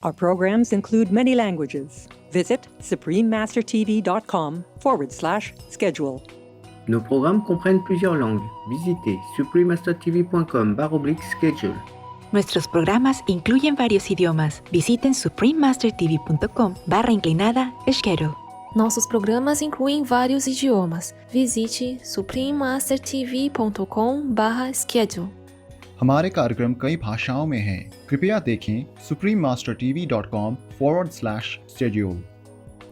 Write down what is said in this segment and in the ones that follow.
Our programs include many languages. Visit suprememastertv.com/schedule. Nos programmes comprennent plusieurs langues. Visitez suprememastertv.com/schedule. Nuestros programas incluyen varios idiomas. Visiten suprememastertv.com/schedule. Nossos programas incluem vários idiomas. Visite suprememastertv.com/schedule. हमारे कार्यक्रम कई भाषाओं में हैं। कृपया देखें suprememastertv.com/schedule。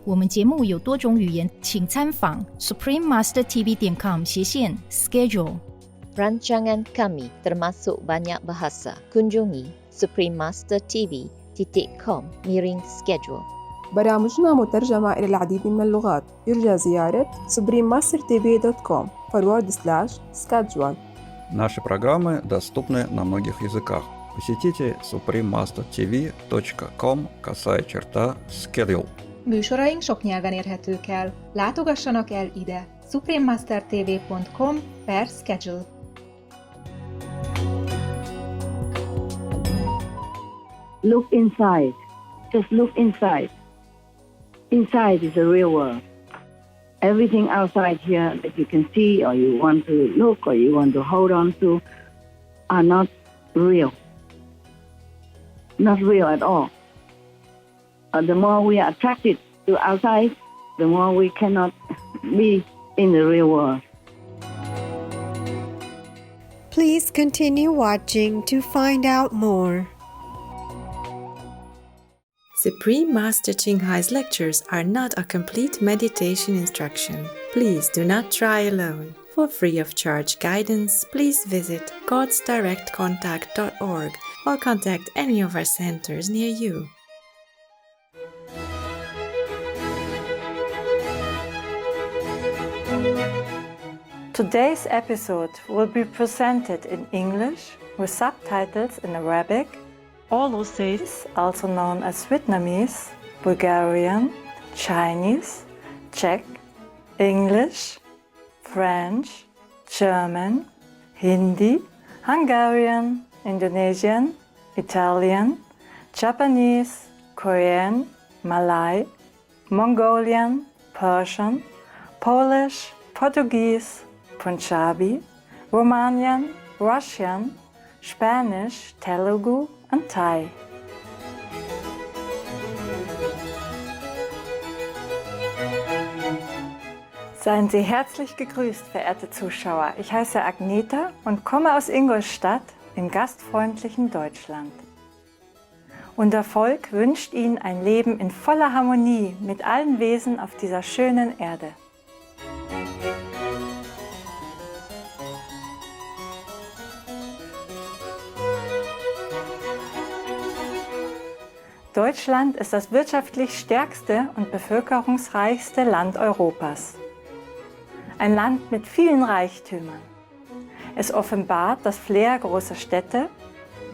我们节目有多种语言，请参访 suprememastertv.com/schedule。 Rancangan kami termasuk banyak bahasa. Kunjungi suprememastertv.com/schedule. برامجنا مترجمة إلى العديد من اللغات. يرجى زيارة suprememastertv.com/schedule. Наши программы доступны на многих языках. Посетите suprememastertv.com/schedule. Műsoraink sok nyelven érhetők el. Látogassanak el ide suprememastertv.com/schedule. Look inside. Just look inside. Inside is the real world. Everything outside here that you can see or you want to look or you want to hold on to are not real. Not real at all. The more we are attracted to outside, the more we cannot be in the real world. Please continue watching to find out more. Supreme Master Ching Hai's lectures are not a complete meditation instruction. Please do not try alone. For free of charge guidance, please visit godsdirectcontact.org or contact any of our centers near you. Today's episode will be presented in English with subtitles in Arabic, Olosis, also known as Vietnamese, Bulgarian, Chinese, Czech, English, French, German, Hindi, Hungarian, Indonesian, Italian, Japanese, Korean, Malay, Mongolian, Persian, Polish, Portuguese, Punjabi, Romanian, Russian, Spanish, Telugu, and Thai. Seien Sie herzlich gegrüßt, verehrte Zuschauer. Ich heiße Agneta und komme aus Ingolstadt im gastfreundlichen Deutschland. Unser Volk wünscht Ihnen ein Leben in voller Harmonie mit allen Wesen auf dieser schönen Erde. Deutschland ist das wirtschaftlich stärkste und bevölkerungsreichste Land Europas. Ein Land mit vielen Reichtümern. Es offenbart das Flair großer Städte,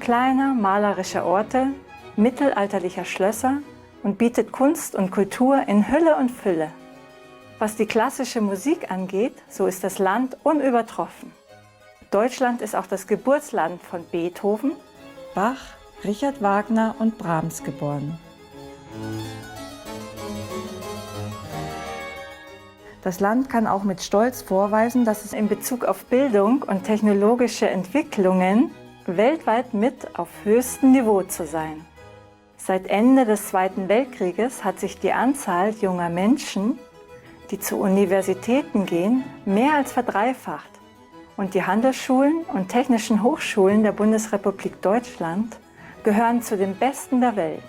kleiner malerischer Orte, mittelalterlicher Schlösser und bietet Kunst und Kultur in Hülle und Fülle. Was die klassische Musik angeht, so ist das Land unübertroffen. Deutschland ist auch das Geburtsland von Beethoven, Bach, Richard Wagner und Brahms geboren. Das Land kann auch mit Stolz vorweisen, dass es in Bezug auf Bildung und technologische Entwicklungen weltweit mit auf höchstem Niveau zu sein. Seit Ende des Zweiten Weltkrieges hat sich die Anzahl junger Menschen, die zu Universitäten gehen, mehr als verdreifacht und die Handelsschulen und technischen Hochschulen der Bundesrepublik Deutschland gehören zu den besten der Welt.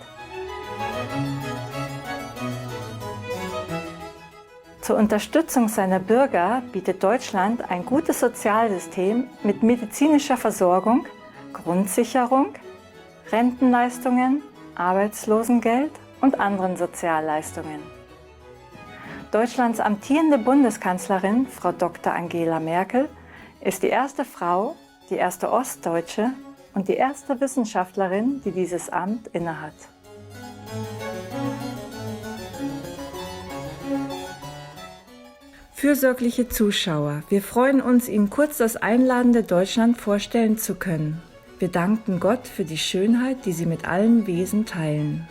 Zur Unterstützung seiner Bürger bietet Deutschland ein gutes Sozialsystem mit medizinischer Versorgung, Grundsicherung, Rentenleistungen, Arbeitslosengeld und anderen Sozialleistungen. Deutschlands amtierende Bundeskanzlerin, Frau Dr. Angela Merkel, ist die erste Frau, die erste Ostdeutsche und die erste Wissenschaftlerin, die dieses Amt innehat. Fürsorgliche Zuschauer, wir freuen uns, Ihnen kurz das einladende Deutschland vorstellen zu können. Wir danken Gott für die Schönheit, die Sie mit allen Wesen teilen.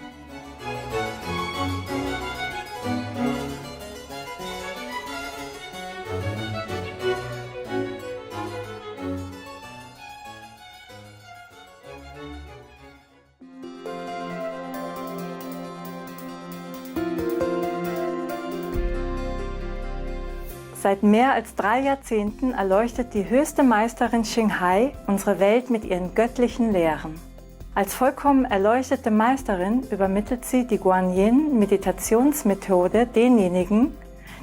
Seit mehr als 3 Jahrzehnten erleuchtet die höchste Meisterin Xinghai unsere Welt mit ihren göttlichen Lehren. Als vollkommen erleuchtete Meisterin übermittelt sie die Guanyin-Meditationsmethode denjenigen,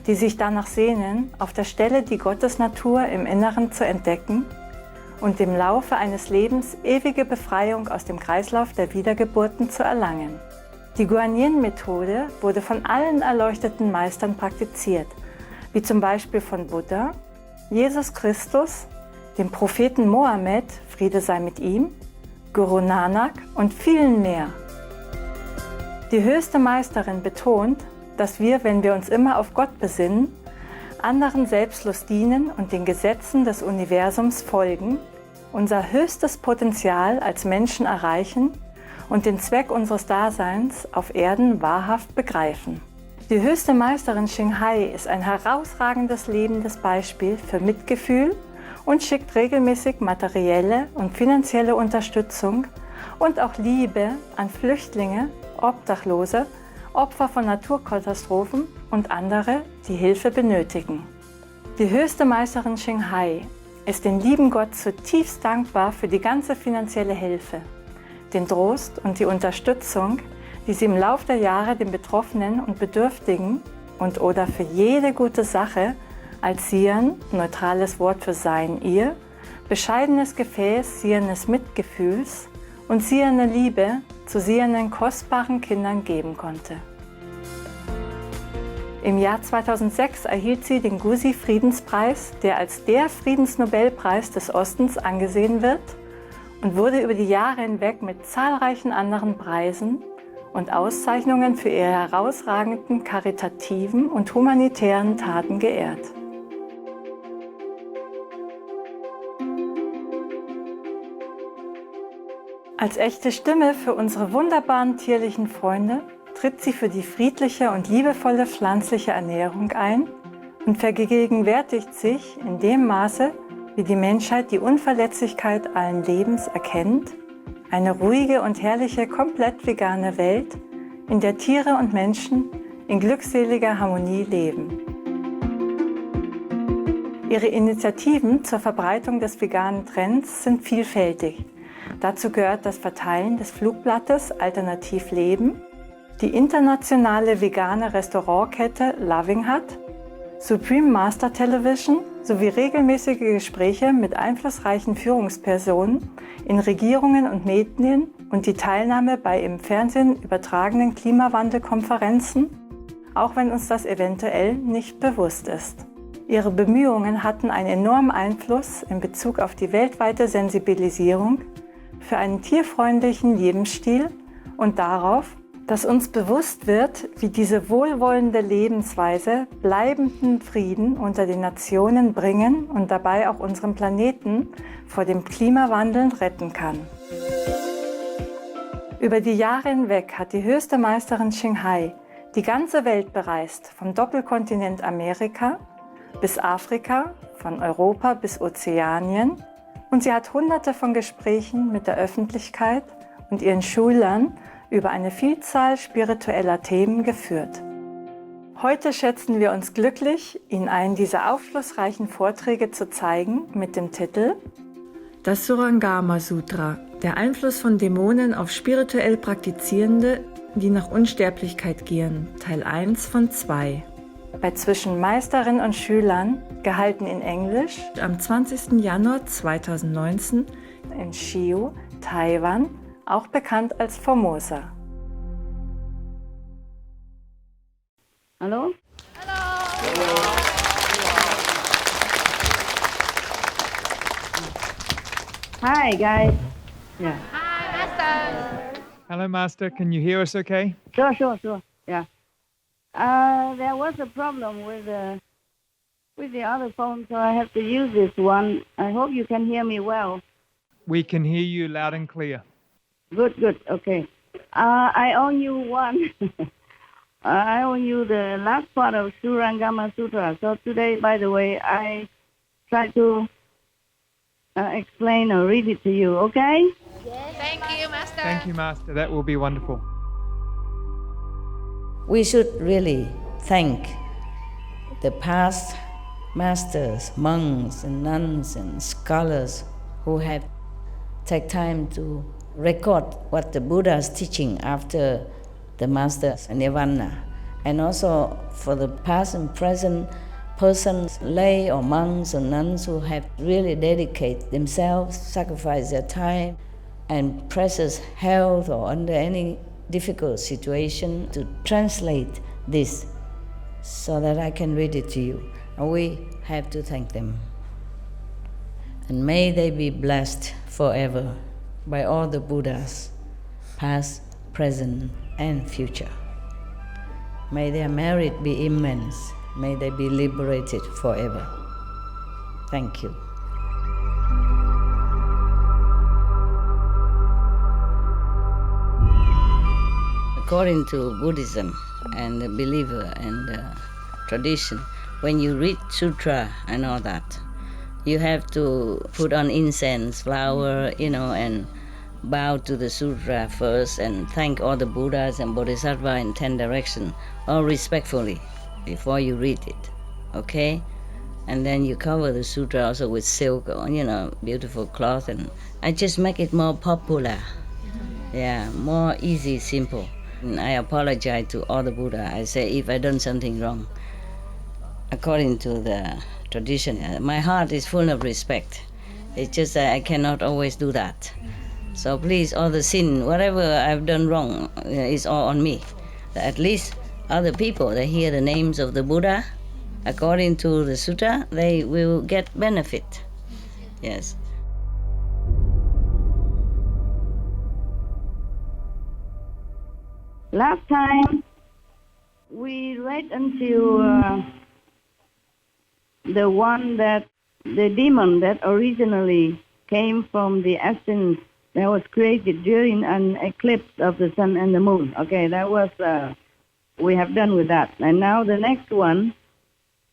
die sich danach sehnen, auf der Stelle die Gottesnatur im Inneren zu entdecken und im Laufe eines Lebens ewige Befreiung aus dem Kreislauf der Wiedergeburten zu erlangen. Die Guanyin-Methode wurde von allen erleuchteten Meistern praktiziert, wie zum Beispiel von Buddha, Jesus Christus, dem Propheten Mohammed, Friede sei mit ihm, Guru Nanak und vielen mehr. Die höchste Meisterin betont, dass wir, wenn wir uns immer auf Gott besinnen, anderen selbstlos dienen und den Gesetzen des Universums folgen, unser höchstes Potenzial als Menschen erreichen und den Zweck unseres Daseins auf Erden wahrhaft begreifen. Die höchste Meisterin Xinghai ist ein herausragendes lebendes Beispiel für Mitgefühl und schickt regelmäßig materielle und finanzielle Unterstützung und auch Liebe an Flüchtlinge, Obdachlose, Opfer von Naturkatastrophen und andere, die Hilfe benötigen. Die höchste Meisterin Xinghai ist dem lieben Gott zutiefst dankbar für die ganze finanzielle Hilfe, den Trost und die Unterstützung, die sie im Lauf der Jahre den Betroffenen und Bedürftigen und/oder für jede gute Sache als Sian, neutrales Wort für Sein, ihr, bescheidenes Gefäß siehenes Mitgefühls und siehende Liebe zu siehenden kostbaren Kindern geben konnte. Im Jahr 2006 erhielt sie den Gusi-Friedenspreis, der als der Friedensnobelpreis des Ostens angesehen wird und wurde über die Jahre hinweg mit zahlreichen anderen Preisen und Auszeichnungen für ihre herausragenden karitativen und humanitären Taten geehrt. Als echte Stimme für unsere wunderbaren tierlichen Freunde tritt sie für die friedliche und liebevolle pflanzliche Ernährung ein und vergegenwärtigt sich in dem Maße, wie die Menschheit die Unverletzlichkeit allen Lebens erkennt, eine ruhige und herrliche, komplett vegane Welt, in der Tiere und Menschen in glückseliger Harmonie leben. Ihre Initiativen zur Verbreitung des veganen Trends sind vielfältig. Dazu gehört das Verteilen des Flugblattes Alternativ Leben, die internationale vegane Restaurantkette Loving Hut, Supreme Master Television sowie regelmäßige Gespräche mit einflussreichen Führungspersonen in Regierungen und Medien und die Teilnahme bei im Fernsehen übertragenen Klimawandelkonferenzen, auch wenn uns das eventuell nicht bewusst ist. Ihre Bemühungen hatten einen enormen Einfluss in Bezug auf die weltweite Sensibilisierung für einen tierfreundlichen Lebensstil und darauf, dass uns bewusst wird, wie diese wohlwollende Lebensweise bleibenden Frieden unter den Nationen bringen und dabei auch unseren Planeten vor dem Klimawandel retten kann. Über die Jahre hinweg hat die höchste Meisterin Xinghai die ganze Welt bereist, vom Doppelkontinent Amerika bis Afrika, von Europa bis Ozeanien, und sie hat Hunderte von Gesprächen mit der Öffentlichkeit und ihren Schülern über eine Vielzahl spiritueller Themen geführt. Heute schätzen wir uns glücklich, Ihnen einen dieser aufschlussreichen Vorträge zu zeigen mit dem Titel Das Surangama Sutra, der Einfluss von Dämonen auf spirituell Praktizierende, die nach Unsterblichkeit gieren, Teil 1 von 2. Bei zwischen Meisterin und Schülern, gehalten in Englisch, am 20. Januar 2019 in Shiu, Taiwan, auch bekannt als Formosa. Hallo? Hallo. Hi, guys. Yeah. Hi, Master. Hello, Master. Can you hear us okay? Sure. Yeah. There was a problem with the other phone, so I have to use this one. I hope you can hear me well. We can hear you loud and clear. Good. Okay. I owe you one. I owe you the last part of Surangama Sutra. So today, by the way, I try to explain or read it to you, okay? Yes. Thank you, Master. Thank you, Master. That will be wonderful. We should really thank the past masters, monks and nuns and scholars who have take time to record what the Buddha is teaching after the master's nirvana. And also for the past and present persons, lay or monks or nuns who have really dedicated themselves, sacrificed their time and precious health or under any difficult situation to translate this so that I can read it to you. And we have to thank them. And may they be blessed forever by all the Buddhas, past, present, and future. May their merit be immense. May they be liberated forever. Thank you. According to Buddhism and the believer and the tradition, when you read Sutra and all that, you have to put on incense, flower, and bow to the Sutra first and thank all the Buddhas and Bodhisattvas in 10 directions, all respectfully, before you read it, okay? And then you cover the Sutra also with silk, beautiful cloth, and I just make it more popular. Yeah, more easy, simple. And I apologize to all the Buddha. I say if I done something wrong, according to the tradition, my heart is full of respect. It's just that I cannot always do that. So please, all the sin, whatever I've done wrong, is all on me. At least other people, they hear the names of the Buddha, according to the Sutra, they will get benefit. Yes. Last time, we read until the demon that originally came from the essence that was created during an eclipse of the sun and the moon. Okay, that was, we have done with that. And now the next one,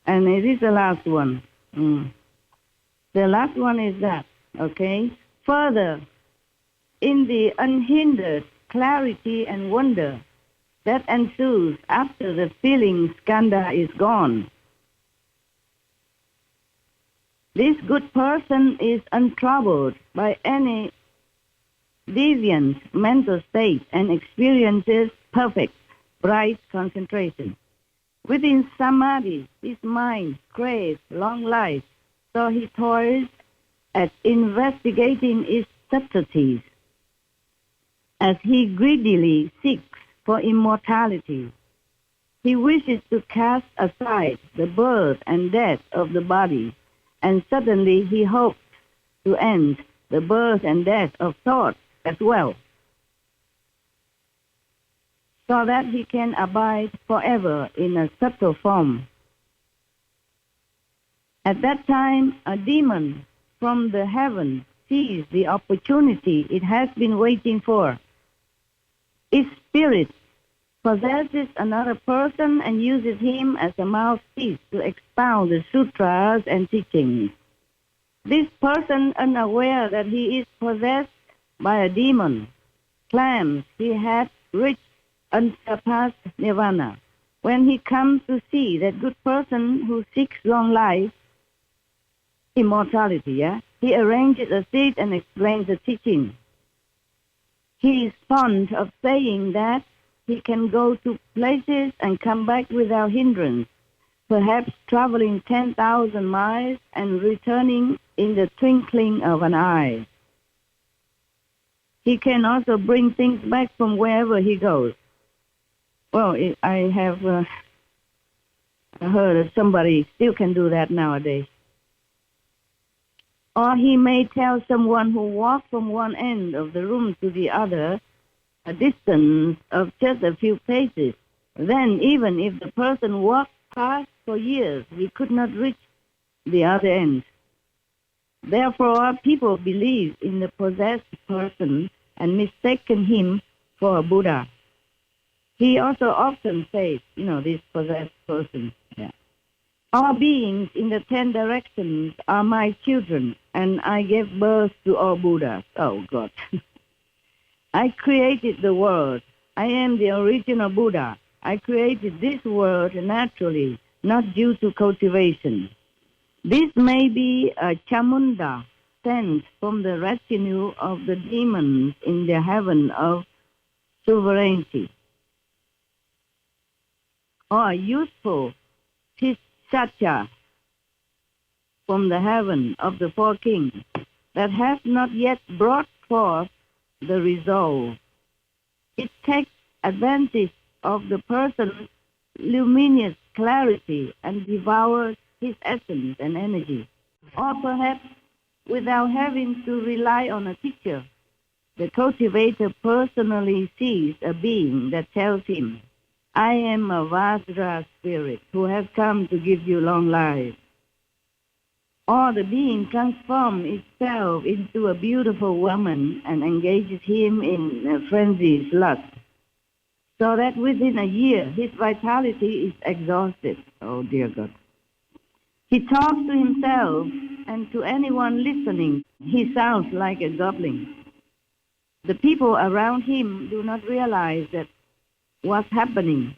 and it is the last one. The last one is that, okay? Further, in the unhindered clarity and wonder that ensues after the feeling skandha is gone, this good person is untroubled by any deviant mental state and experiences perfect, bright concentration. Within samadhi, his mind craves long life, so he toils at investigating its subtleties. As he greedily seeks for immortality, he wishes to cast aside the birth and death of the body, and suddenly he hopes to end the birth and death of thought as well, so that he can abide forever in a subtle form. At that time, a demon from the heaven sees the opportunity it has been waiting for. Its spirit possesses another person and uses him as a mouthpiece to expound the sutras and teachings. This person, unaware that he is possessed by a demon, claims he has reached unsurpassed nirvana. When he comes to see that good person who seeks long life, immortality, he arranges a seat and explains the teaching. He is fond of saying that he can go to places and come back without hindrance, perhaps traveling 10,000 miles and returning in the twinkling of an eye. He can also bring things back from wherever he goes. Well, I have heard that somebody still can do that nowadays. Or he may tell someone who walks from one end of the room to the other, a distance of just a few paces. Then, even if the person walked past for years, he could not reach the other end. Therefore, people believe in the possessed person and mistaken him for a Buddha. He also often says, this possessed person. All beings in the 10 directions are my children, and I gave birth to all Buddhas. Oh, God. I created the world. I am the original Buddha. I created this world naturally, not due to cultivation. This may be a chamunda sent from the retinue of the demons in the heaven of sovereignty, or a useful Tishacha from the heaven of the four kings that has not yet brought forth the resolve. It takes advantage of the person's luminous clarity and devours his essence and energy. Or perhaps without having to rely on a teacher, the cultivator personally sees a being that tells him, I am a Vajra spirit who has come to give you long life. Or the being transforms itself into a beautiful woman and engages him in a frenzied lust, so that within a year his vitality is exhausted. Oh dear God. He talks to himself, and to anyone listening, he sounds like a goblin. The people around him do not realize that what's happening.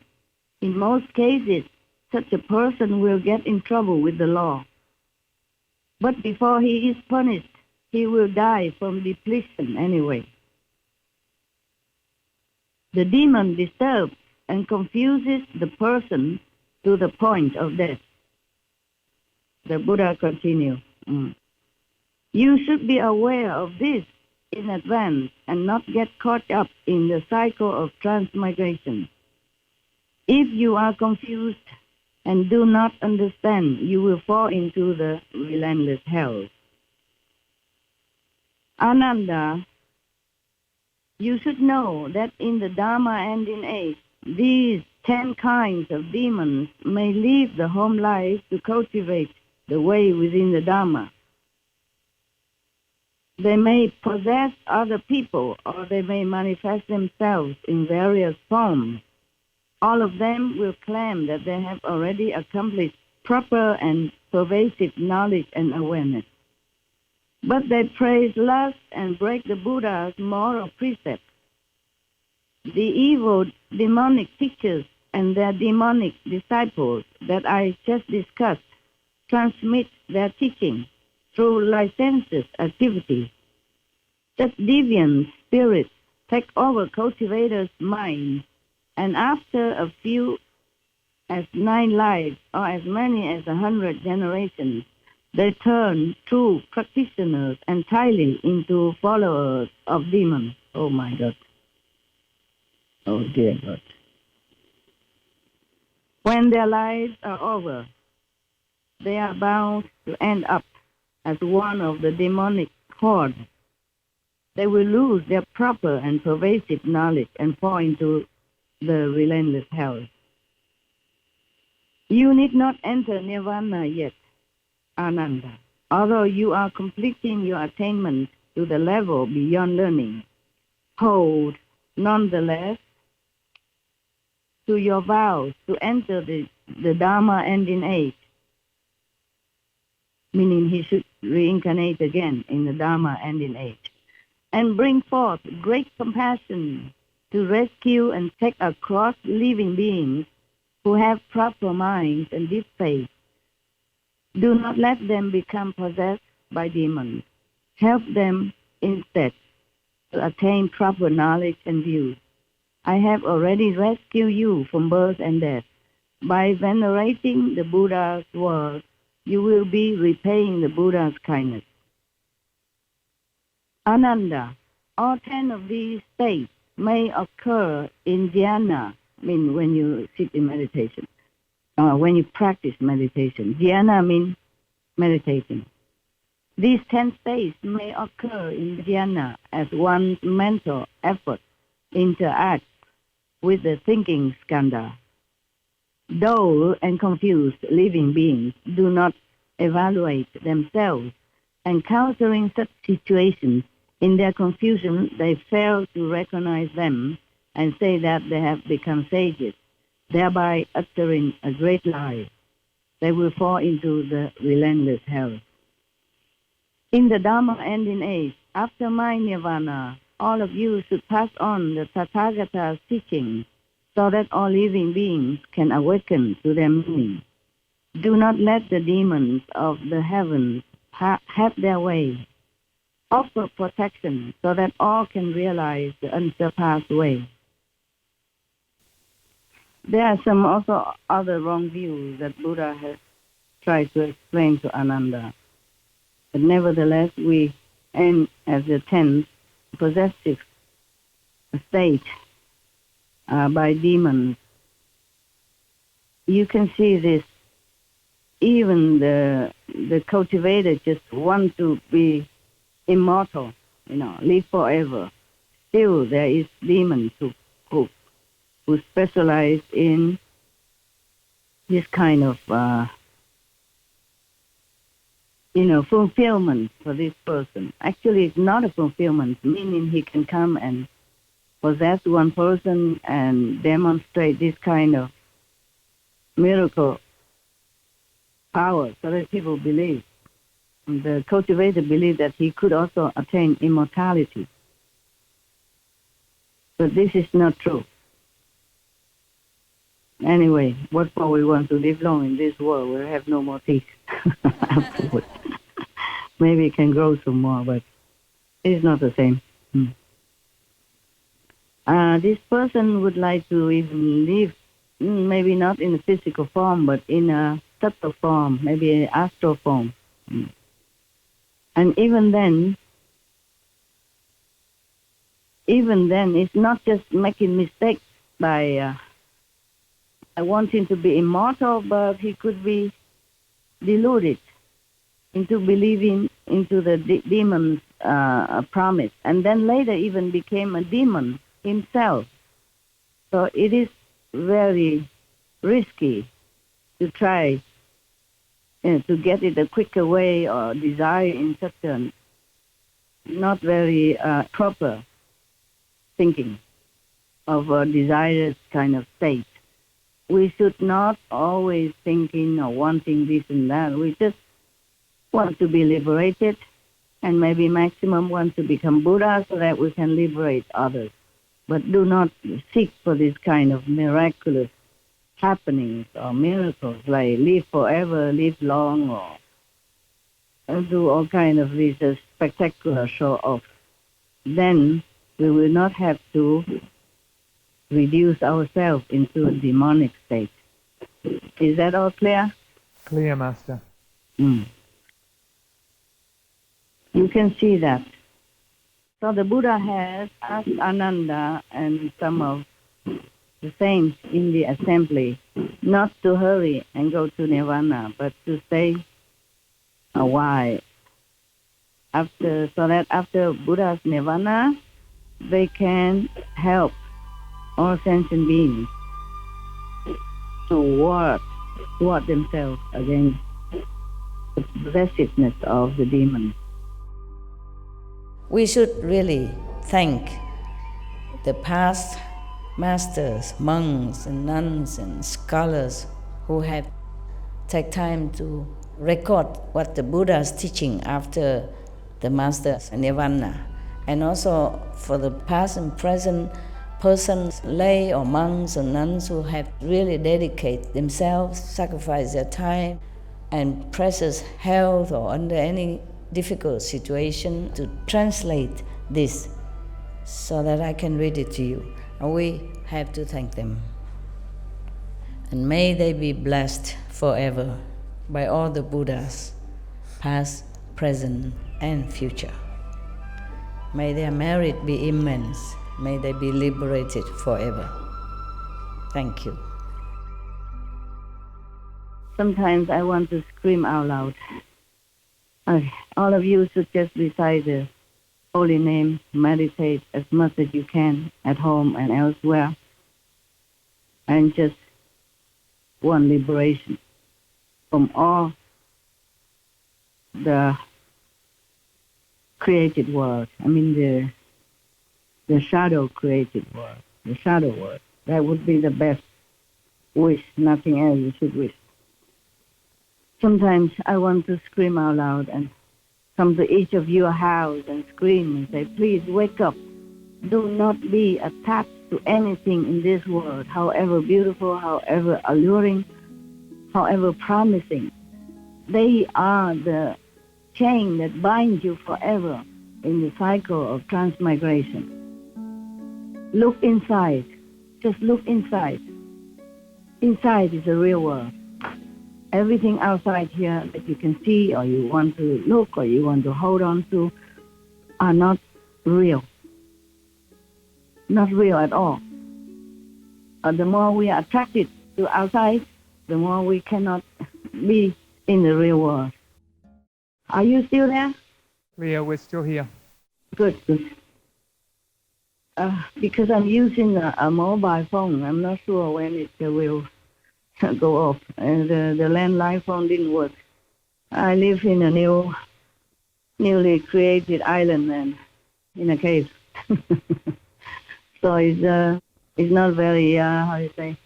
In most cases, such a person will get in trouble with the law. But before he is punished, he will die from depletion anyway. The demon disturbs and confuses the person to the point of death. The Buddha continues, You should be aware of this in advance and not get caught up in the cycle of transmigration. If you are confused and do not understand, you will fall into the relentless hell. Ananda, you should know that in the Dharma ending age, these 10 kinds of demons may leave the home life to cultivate the way within the Dharma. They may possess other people, or they may manifest themselves in various forms. All of them will claim that they have already accomplished proper and pervasive knowledge and awareness. But they praise lust and break the Buddha's moral precepts. The evil demonic teachers and their demonic disciples that I just discussed transmit their teaching through licentious activities. Such deviant spirits take over cultivators' minds, and after a few, as 9 lives, or as many as 100 generations, they turn true practitioners entirely into followers of demons. Oh my God. Oh dear God. When their lives are over, they are bound to end up as one of the demonic horde. They will lose their proper and pervasive knowledge and fall into the relentless hell. You need not enter nirvana yet, Ananda, although you are completing your attainment to the level beyond learning. Hold, nonetheless, to your vows to enter the Dharma ending age, meaning he should reincarnate again in the Dharma ending age, and bring forth great compassion to rescue and take across living beings who have proper minds and deep faith. Do not let them become possessed by demons. Help them instead to attain proper knowledge and views. I have already rescued you from birth and death. By venerating the Buddha's words, you will be repaying the Buddha's kindness. Ananda, all 10 of these states may occur in dhyana, mean when you sit in meditation, when you practice meditation. Dhyana means meditating. These 10 states may occur in dhyana as one's mental effort interacts with the thinking skandha. Dull and confused living beings do not evaluate themselves, encountering such situations. In their confusion, they fail to recognize them and say that they have become sages, thereby uttering a great lie. They will fall into the relentless hell. In the Dharma ending age, after my nirvana, all of you should pass on the Tathagata's teaching so that all living beings can awaken to their meaning. Do not let the demons of the heavens have their way. Offer protection so that all can realize the unsurpassed way. There are some also other wrong views that Buddha has tried to explain to Ananda. But nevertheless, we end as the 10th possessive state by demons. You can see this. Even the cultivator just want to be immortal, live forever. Still, there is demons who specialize in this kind of, fulfillment for this person. Actually, it's not a fulfillment, meaning he can come and possess one person and demonstrate this kind of miracle power so that people believe. The cultivator believed that he could also attain immortality. But this is not true. Anyway, what for we want to live long in this world? We'll have no more teeth afterwards. Maybe it can grow some more, but it's not the same. This person would like to even live, maybe not in a physical form, but in a subtle form, maybe an astral form. And even then, it's not just making mistakes by wanting to be immortal, but he could be deluded into believing into the demon's promise, and then later even became a demon himself. So it is very risky to try to get it a quicker way or desire in such a not very proper thinking of a desired kind of state. We should not always thinking or wanting this and that. We just want to be liberated, and maybe maximum want to become Buddha so that we can liberate others. But do not seek for this kind of miraculous happenings or miracles like live forever, live long, or do all kind of these spectacular show-offs. Then we will not have to reduce ourselves into a demonic state. Is that all clear? Clear, Master. You can see that. So the Buddha has asked Ananda and some of the saints in the assembly not to hurry and go to Nirvana, but to stay a while. So that after Buddha's Nirvana, they can help all sentient beings to ward themselves against the possessiveness of the demons. We should really thank the past masters, monks and nuns and scholars who have taken time to record what the Buddha is teaching after the master's nirvana, and also for the past and present persons, lay or monks or nuns who have really dedicated themselves, sacrificed their time and precious health or under any difficult situation to translate this so that I can read it to you. And we have to thank them. And may they be blessed forever by all the Buddhas, past, present, and future. May their merit be immense. May they be liberated forever. Thank you. Sometimes I want to scream out loud. All of you should just recite the holy name, meditate as much as you can at home and elsewhere, and just want liberation from all the created world. I mean the shadow created world, the shadow world. That would be the best wish, nothing else you should wish. Sometimes I want to scream out loud and come to each of your house and scream and say, please wake up. Do not be attached to anything in this world, however beautiful, however alluring, however promising. They are the chain that binds you forever in the cycle of transmigration. Look inside. Just look inside. Inside is the real world. Everything outside here that you can see or you want to look or you want to hold on to are not real. Not real at all. The more we are attracted to outside, the more we cannot be in the real world. Are you still there? Leah, we're still here. Good, good. Because I'm using a mobile phone, I'm not sure when it will go off. And the landline phone didn't work. I live in a newly created island and in a cave. So it's not very, how do you say,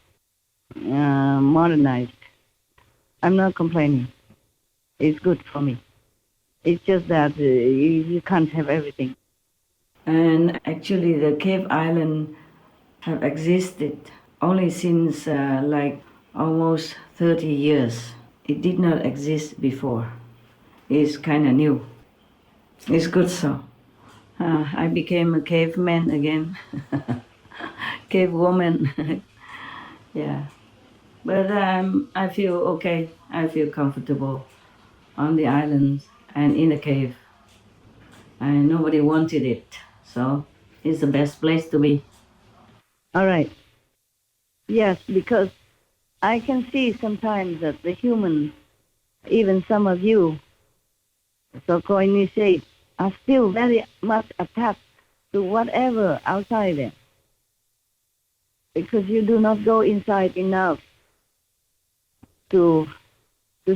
modernized. I'm not complaining. It's good for me. It's just that you can't have everything. And actually the cave island have existed only since like almost 30 years. It did not exist before. It's kind of new. It's good so. I became a caveman again. Cave woman. Yeah. But I feel okay. I feel comfortable on the island and in a cave. And nobody wanted it. So it's the best place to be. All right. Yes, because I can see sometimes that the humans, even some of you, so-called initiates, are still very much attached to whatever outside them. Because you do not go inside enough to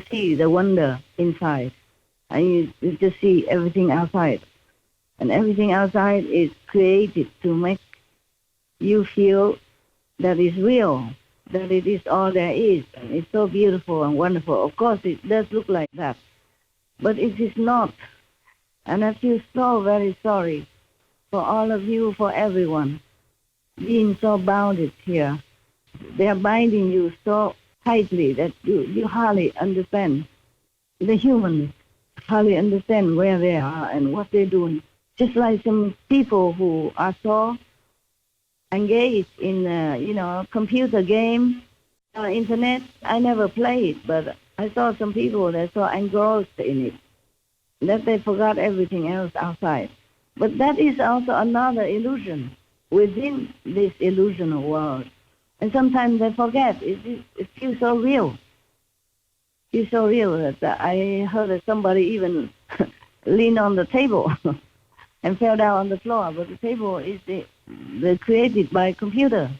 see the wonder inside. And you just see everything outside. And everything outside is created to make you feel that it's real, that it is all there is. And it's so beautiful and wonderful. Of course, it does look like that. But it is not. And I feel so very sorry for all of you, for everyone, being so bounded here. They are binding you so tightly that you hardly understand. The humans hardly understand where they are and what they're doing. Just like some people who are so engaged in, computer game, internet. I never played, but I saw some people that so engrossed in it that they forgot everything else outside. But that is also another illusion within this illusional world. And sometimes they forget. It feels so real. It's so real that I heard that somebody even leaned on the table and fell down on the floor. But the table is created by computer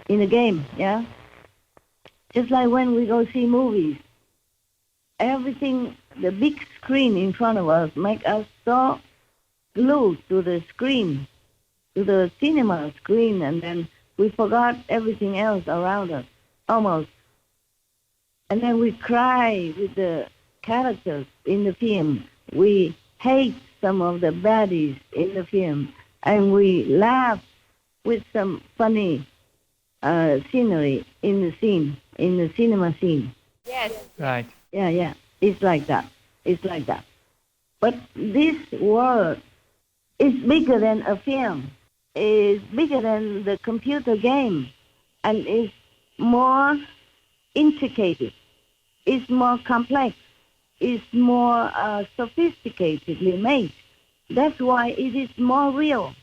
in a game, yeah? Just like when we go see movies. Everything, the big screen in front of us make us so glued to the screen, to the cinema screen, and then we forgot everything else around us, almost. And then we cry with the characters in the film. We hate some of the baddies in the film. And we laugh with some funny scenery in the scene, in the cinema scene. Yes. Right. Yeah. It's like that. It's like that. But this world is bigger than a film. Is bigger than the computer game. And is more intricate. It's more complex. It's more sophisticatedly made. That's why it is more real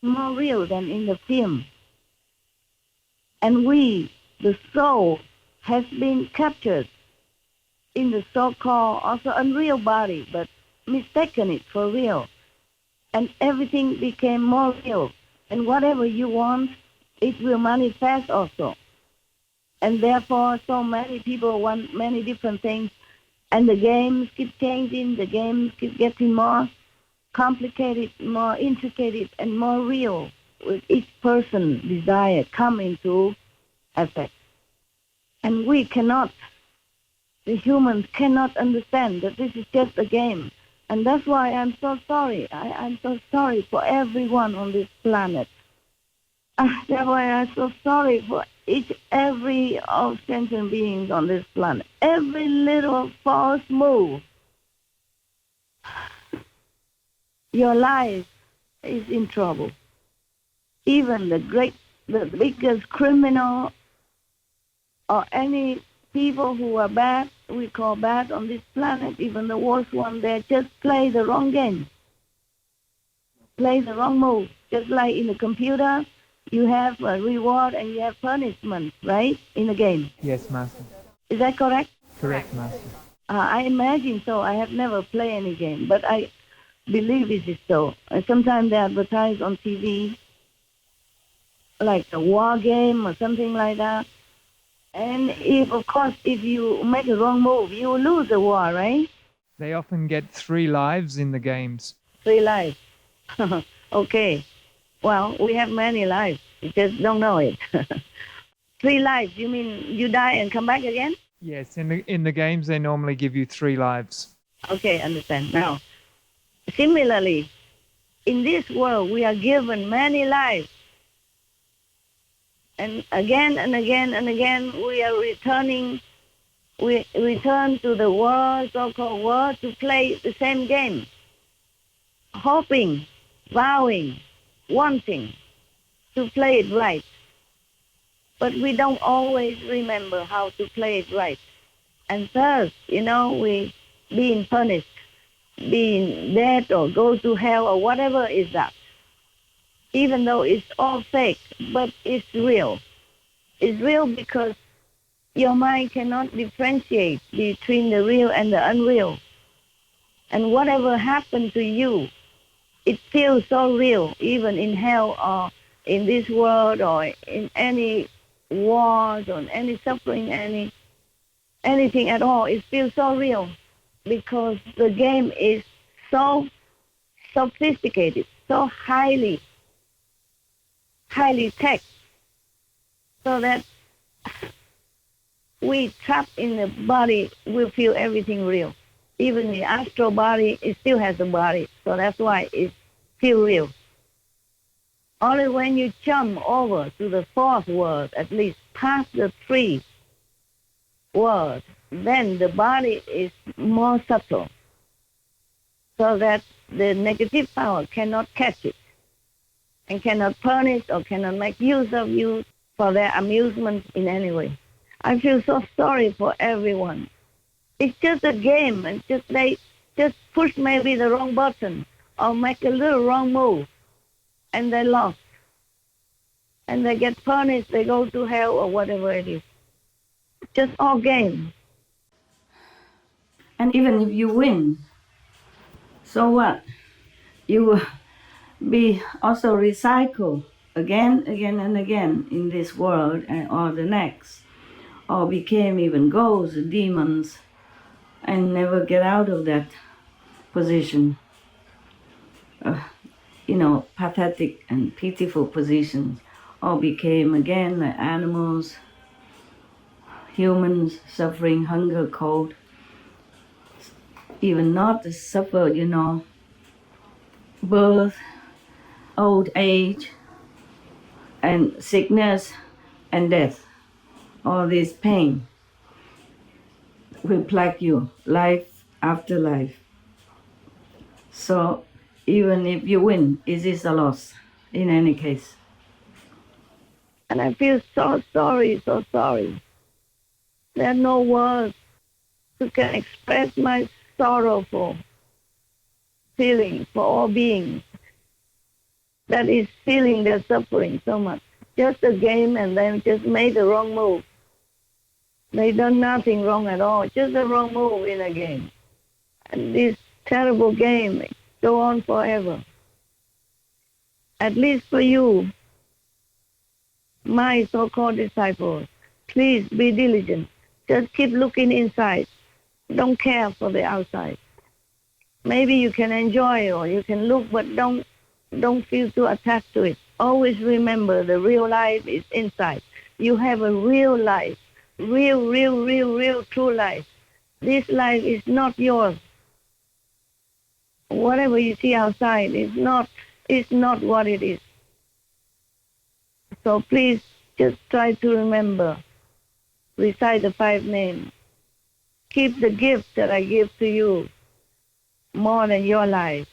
than in the film. And we, the soul, has been captured in the so-called also unreal body, but mistaken it for real. And everything became more real. And whatever you want, it will manifest also. And therefore, so many people want many different things. And the games keep changing, the games keep getting more complicated, more intricate, and more real, with each person's desire come into effect. And we cannot, the humans cannot understand that this is just a game. And that's why I'm so sorry. I'm so sorry for everyone on this planet. That's why I'm so sorry for every of sentient beings on this planet. Every little false move, your life is in trouble. Even the biggest criminal or any people who are bad, we call bad on this planet, even the worst one, they just play the wrong game, play the wrong move. Just like in the computer, you have a reward and you have punishment, right, in the game. Yes, Master. Is that correct? Correct, Master. I imagine so. I have never played any game, but I believe it is so. Sometimes they advertise on TV, like a war game or something like that. And of course, if you make a wrong move, you lose the war, right? They often get 3 lives in the games. 3 lives. Okay. Well, we have many lives. You just don't know it. 3 lives. You mean you die and come back again? Yes, in the games they normally give you 3 lives. Okay, understand. Now, similarly, in this world, we are given many lives. And again and again and again, we are returning. We return to the world, so-called world, to play the same game. Hoping, vowing, wanting to play it right. But we don't always remember how to play it right. And thus, we being punished, being dead or go to hell or whatever is that. Even though it's all fake, but it's real. It's real because your mind cannot differentiate between the real and the unreal. And whatever happened to you, it feels so real, even in hell or in this world or in any wars or any suffering, anything at all. It feels so real because the game is so sophisticated, so highly tech, so that we trapped in the body, we feel everything real. Even the astral body, it still has a body, so that's why it feels real. Only when you jump over to the 4th world, at least past the 3 worlds, then the body is more subtle, so that the negative power cannot catch it and cannot punish or cannot make use of you for their amusement in any way. I feel so sorry for everyone. It's just a game, and they just push maybe the wrong button or make a little wrong move, and they lost. And they get punished, they go to hell or whatever it is. Just all game. And even if you win, so what? You will be also recycled again and again in this world or the next, or became even ghosts, demons, and never get out of that position. Pathetic and pitiful positions, or became again like animals, humans suffering hunger, cold, even not to suffer, birth, old age, and sickness and death. All this pain will plague you life after life. So even if you win, it is a loss in any case. And I feel so sorry, so sorry. There are no words to can express my sorrowful feeling for all beings that is feeling their suffering so much. Just a game, and they just made the wrong move. They done nothing wrong at all, just a wrong move in a game. And this terrible game go on forever. At least for you, my so-called disciples, please be diligent. Just keep looking inside. Don't care for the outside. Maybe you can enjoy or you can look, but don't feel too attached to it. Always remember the real life is inside. You have a real life, real, true life. This life is not yours. Whatever you see outside is not what it is. So please just try to remember. Recite the 5 names. Keep the gift that I give to you more than your life.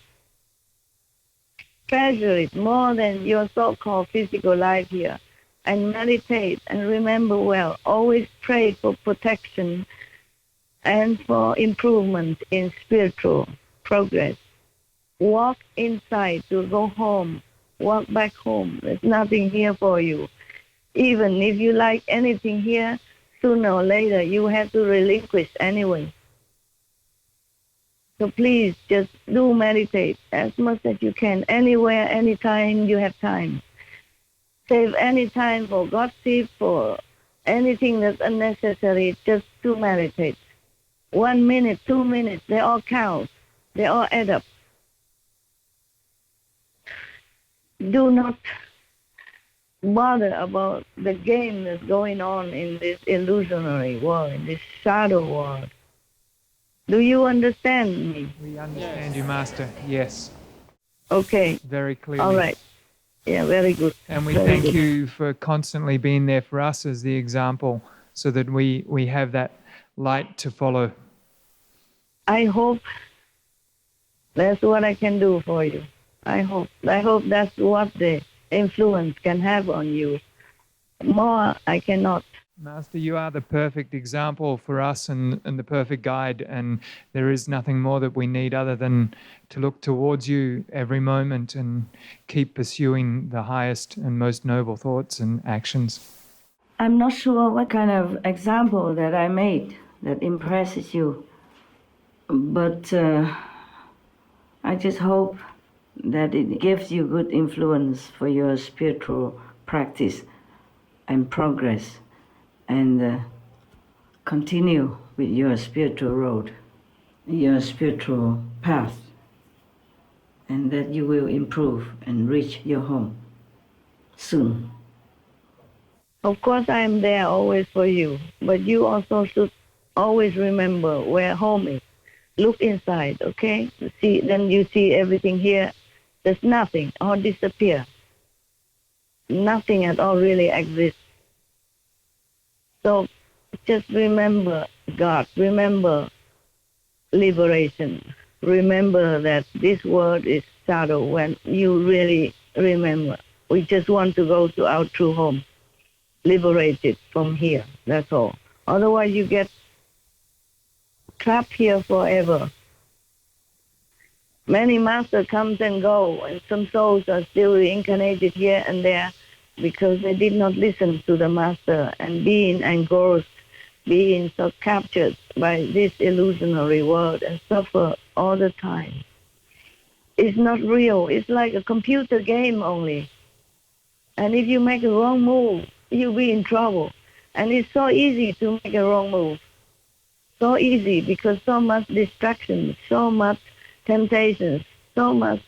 Treasure it more than your so-called physical life here. And meditate and remember well. Always pray for protection and for improvement in spiritual progress. Walk inside to go home. Walk back home. There's nothing here for you. Even if you like anything here, sooner or later you have to relinquish anyway. So please just do meditate as much as you can, anywhere, anytime you have time. Save any time for gossip, for anything that's unnecessary, just to meditate. 1 minute, 2 minutes, they all count. They all add up. Do not bother about the game that's going on in this illusionary world, in this shadow world. Do you understand me? We understand you, Master. Yes. Okay. Very clearly. All right. Yeah, very good. And we very thank good. you for constantly being there for us as the example so that we have that light to follow. I hope that's what I can do for you. I hope that's what the influence can have on you. More I cannot. Master, you are the perfect example for us and the perfect guide, and there is nothing more that we need other than to look towards you every moment and keep pursuing the highest and most noble thoughts and actions. I'm not sure what kind of example that I made that impresses you, but I just hope that it gives you good influence for your spiritual practice and progress, and continue with your spiritual road, your spiritual path, and that you will improve and reach your home soon. Of course I am there always for you, but you also should always remember where home is. Look inside, okay? See, then you see everything here. There's nothing, all disappear. Nothing at all really exists. So just remember God, remember liberation. Remember that this world is shadow. When you really remember, we just want to go to our true home, liberated from here, that's all. Otherwise you get trapped here forever. Many masters comes and go, and some souls are still reincarnated here and there because they did not listen to the master and being engrossed, being so captured by this illusionary world and suffer all the time. It's not real. It's like a computer game only. And if you make a wrong move, you'll be in trouble. And it's so easy to make a wrong move. So easy because so much distraction, so much temptations, so much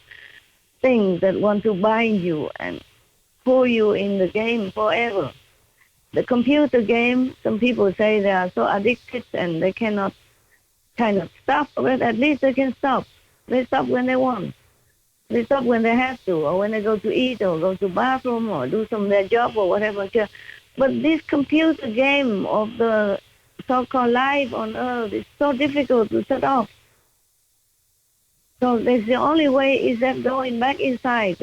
things that want to bind you and pull you in the game forever. The computer game, some people say they are so addicted and they cannot kind of stop, but at least they can stop. They stop when they want. They stop when they have to, or when they go to eat, or go to bathroom, or do some of their job, or whatever. But this computer game of the so-called life on earth is so difficult to shut off. So that's the only way is that going back inside,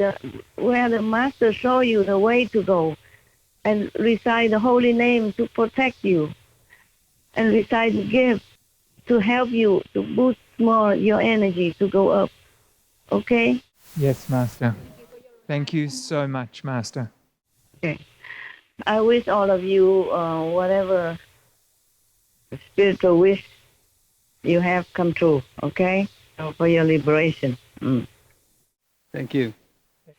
where the master show you the way to go, and recite the holy name to protect you, and recite the gift to help you to boost more your energy to go up. Okay? Yes, Master. Thank you so much, Master. Okay. I wish all of you whatever spiritual wish you have come true, okay? For your liberation. Thank you.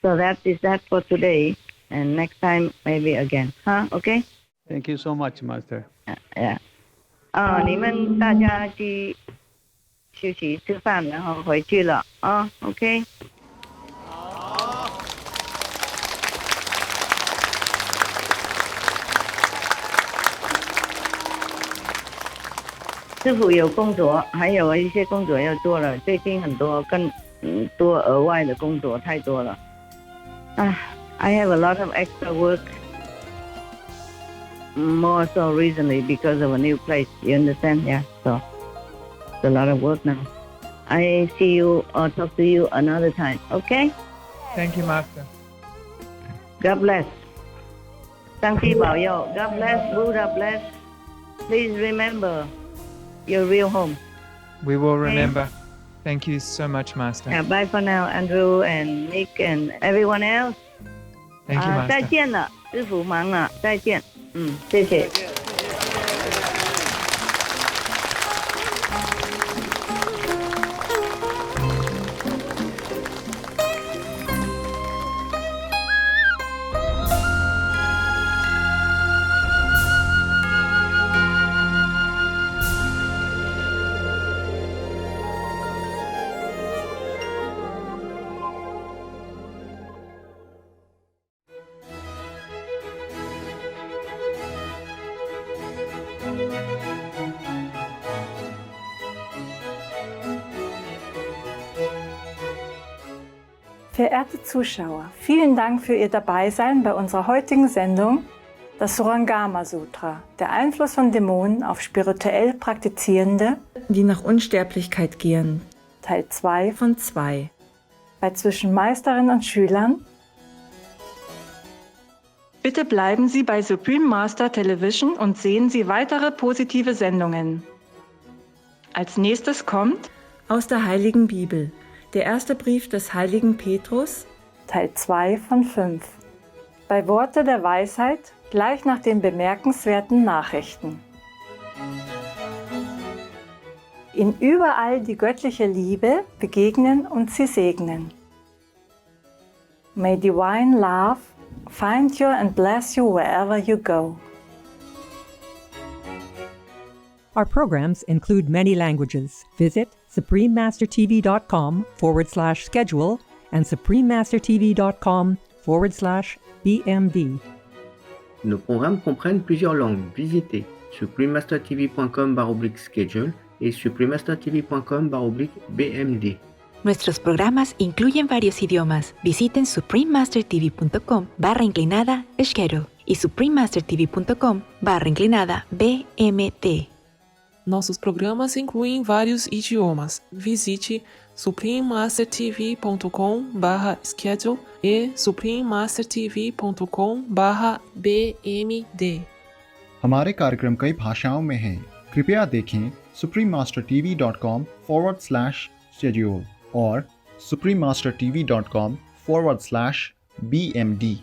So that is that for today, and next time maybe again. Okay? Thank you so much, Master. Yeah. 你们大家去休息吃饭，然后回去了啊 ，OK？ 师父有工作，还有一些工作要做了。最近很多更多额外的工作太多了。I have a lot of extra work more so recently because of a new place. You understand? Yeah. So it's a lot of work now. I see you or talk to you another time. Okay? Thank you, Master. God bless. 上帝保佑. God bless. Buddha bless. Please remember your real home. We will remember. Thank you so much, Master. Yeah, bye for now, Andrew and Nick and everyone else. Thank you, Master. 再见了，师父忙了，再见。谢谢。Verehrte Zuschauer, vielen Dank für Ihr Dabeisein bei unserer heutigen Sendung, das Surangama Sutra, der Einfluss von Dämonen auf spirituell Praktizierende, die nach Unsterblichkeit gehen. Teil 2 von 2. Bei zwischen Meisterin und Schülern. Bitte bleiben Sie bei Supreme Master Television und sehen Sie weitere positive Sendungen. Als nächstes kommt Aus der Heiligen Bibel. Der erste Brief des heiligen Petrus, Teil 2 von 5. Bei Worte der Weisheit gleich nach den bemerkenswerten Nachrichten. In überall die göttliche Liebe begegnen und sie segnen. May divine love find you and bless you wherever you go. Our programs include many languages. Visit suprememastertv.com/schedule and suprememastertv.com/BMD. Nos programmes comprennent plusieurs langues. Visitez suprememastertv.com/schedule et suprememastertv.com/BMD. Nuestros programas incluyen varios idiomas. Visiten suprememastertv.com/schedule y suprememastertv.com/BMD. Nossos programas incluem vários idiomas. Visite suprememastertv.com/schedule e suprememastertv.com/BMD. हमारे कार्यक्रम कई भाषाओं में हैं। कृपया देखें suprememastertv.com/schedule और suprememastertv.com/BMD。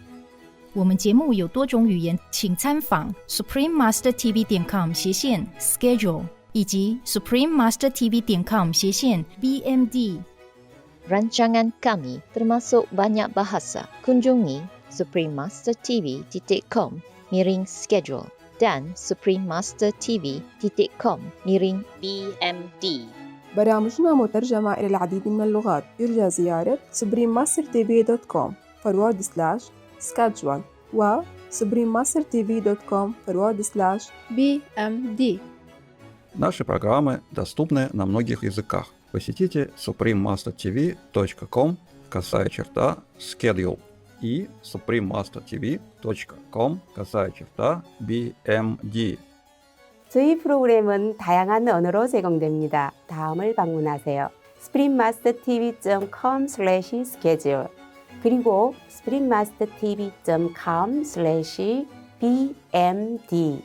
我们节目有多种语言，请参访 suprememastertv.com/schedule 以及 suprememastertv.com/BMD. Rancangan kami termasuk banyak bahasa. Kunjungi suprememastertv.com/schedule dan suprememastertv.com/BMD. برامجنا مترجمة إلى العديد من اللغات. يرجى زيارة suprememastertv.com/schedule و suprememastertv.com/BMD. Наши программы доступны на многих языках. Посетите suprememastertv.com/schedule и suprememastertv.com/BMD. 저희 프로그램은 다양한 언어로 제공됩니다. 다음을 방문하세요. suprememastertv.com/schedule 그리고 suprememastertv.com/BMD